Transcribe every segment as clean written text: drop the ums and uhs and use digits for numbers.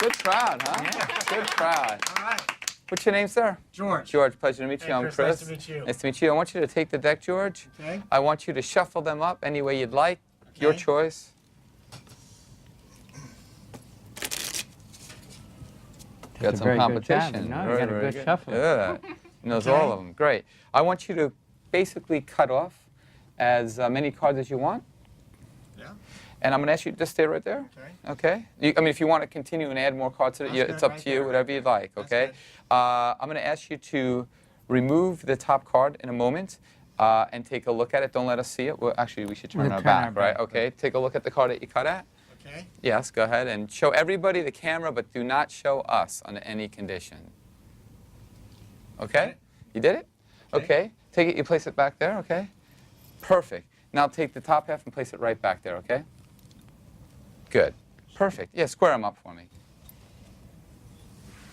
Good crowd, huh? Yeah. Good crowd. All right. What's your name, sir? George. George, pleasure to meet you. Hey, I'm Chris. Chris. Nice to meet you. Nice to meet you. I want you to take the deck, George. Okay. I want you to shuffle them up any way you'd like. Okay. Your choice. Got some competition. No, you got a good shuffle. Yeah. He knows Okay. all of them. Great. I want you to basically cut off as many cards as you want. Yeah. And I'm going to ask you to just stay right there. Okay. Okay? I mean, if you want to continue and add more cards to it, That's it's good, up right to you, there. whatever you'd like, That's okay? good. I'm going to ask you to remove the top card in a moment and take a look at it. Don't let us see it. Well, actually, we should turn our back, right? Okay, take a look at the card that you cut at. Okay. Yes, go ahead and show everybody the camera, but do not show us under any condition. Okay? You did it? Okay. Take it, you place it back there, okay? Perfect. Now take the top half and place it right back there, okay? Good. Perfect. Yeah, square them up for me.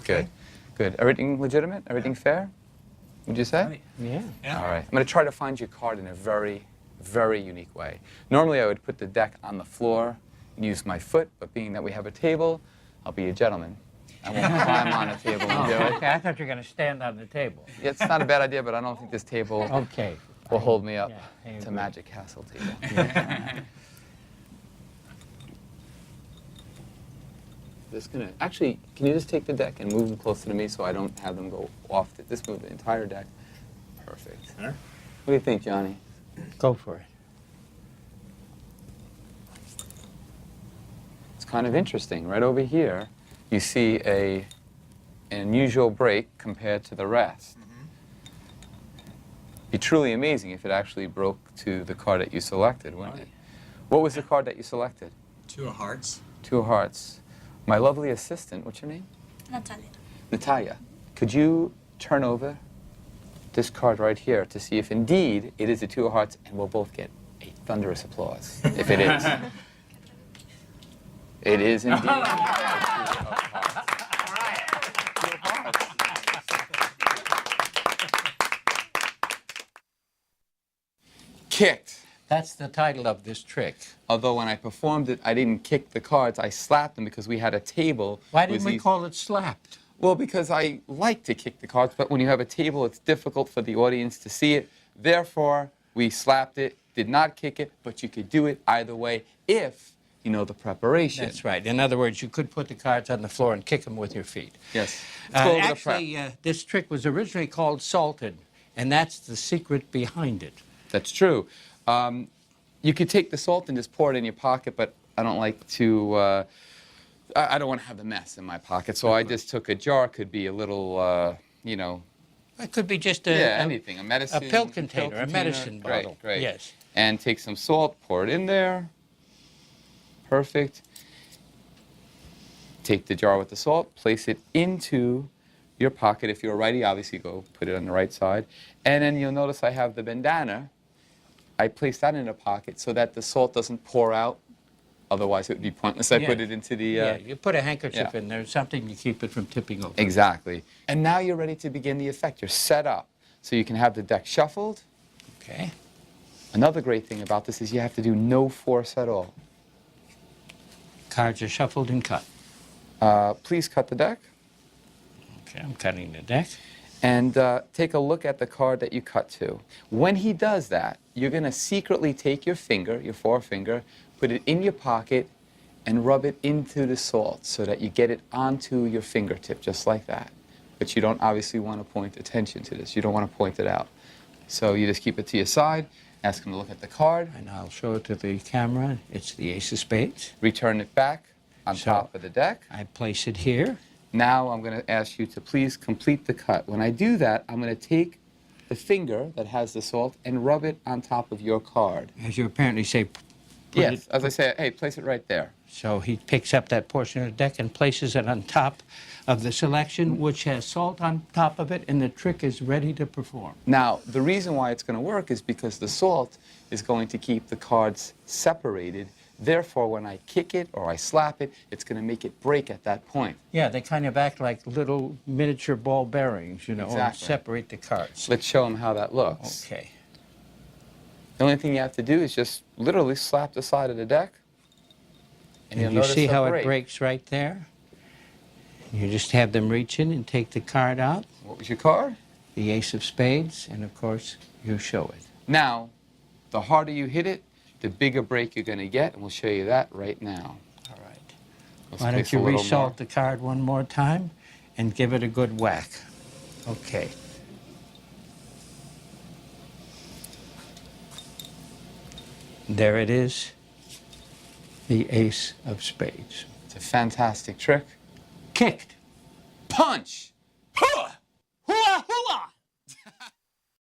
Good. Okay. Good. Everything legitimate? Everything fair? Would you say? Yeah. Yeah. All right. I'm going to try to find your card in a very, very unique way. Normally, I would put the deck on the floor and use my foot, but being that we have a table, I'll be a gentleman. I won't climb on a table and do it. Okay, I thought you were going to stand on the table. Yeah, it's not a bad idea, but I don't think this table Okay. will hold me up Yeah, I to agree. Magic Castle table. Just gonna actually, can you just take the deck and move them closer to me so I don't have them go off? Just move the entire deck. Perfect. There. What do you think, Johnny? Go for it. It's kind of interesting. Right over here, you see an unusual break compared to the rest. Be truly amazing if it actually broke to the card that you selected, wouldn't it? What was the card that you selected? 2 of hearts. 2 of hearts. My lovely assistant, what's your name? Natalia. Natalia, could you turn over this card right here to see if indeed it is a 2 of hearts, and we'll both get a thunderous applause if it is. It is indeed. a 2 of hearts. All right. 2 of hearts. Kicked. That's the title of this trick. Although when I performed it, I didn't kick the cards, I slapped them because we had a table. Why It was didn't we these- call it slapped? Well, because I like to kick the cards, but when you have a table, it's difficult for the audience to see it. Therefore, we slapped it, did not kick it, but you could do it either way if you know the preparation. That's right. In other words, you could put the cards on the floor and kick them with your feet. Yes. Let's go over the prep. Actually, this trick was originally called salted, and that's the secret behind it. That's true. You could take the salt and just pour it in your pocket, but I don't like to, I don't want to have the mess in my pocket, so I just took a jar. Could be a little, you know. It could be just anything, a medicine. pill container, a medicine bottle. Great, great. Yes. And take some salt, pour it in there. Perfect. Take the jar with the salt, place it into your pocket. If you're a righty, obviously go put it on the right side. And then you'll notice I have the bandana. I place that in a pocket so that the salt doesn't pour out. Otherwise, it would be pointless. I put it into the... yeah, you put a handkerchief yeah. in there, something to keep it from tipping over. Exactly. And now you're ready to begin the effect. You're set up. So you can have the deck shuffled. Okay. Another great thing about this is you have to do no force at all. Cards are shuffled and cut. Please cut the deck. Okay, I'm cutting the deck. And take a look at the card that you cut to. When he does that, you're going to secretly take your finger, your forefinger, put it in your pocket, and rub it into the salt so that you get it onto your fingertip, just like that. But you don't obviously want to point attention to this. You don't want to point it out. So you just keep it to your side, ask him to look at the card, And I'll show it to the camera. It's the ace of spades. return it back on So- top of the deck. I place it here. Now I'm going to ask you to please complete the cut. When I do that, I'm going to take the finger that has the salt and rub it on top of your card. As you apparently say, Yes, as I say, hey, place it right there. So he picks up that portion of the deck and places it on top of the selection, which has salt on top of it, and the trick is ready to perform. Now, the reason why it's going to work is because the salt is going to keep the cards separated. Therefore, when I kick it or I slap it, it's going to make it break at that point. Yeah, they kind of act like little miniature ball bearings, you know, and Exactly. separate the cards. Let's show them how that looks. Okay. The only thing you have to do is just literally slap the side of the deck. And you'll you notice see a how break. it breaks right there? You just have them reach in and take the card out, What was your card? the ace of spades, and of course, you show it. Now, the harder you hit it, the bigger break you're going to get, and we'll show you that right now. All right. Let's Why place don't a you little resalt more. the card one more time and give it a good whack. Okay. There it is, the ace of spades. It's a fantastic trick. Kicked. Punch!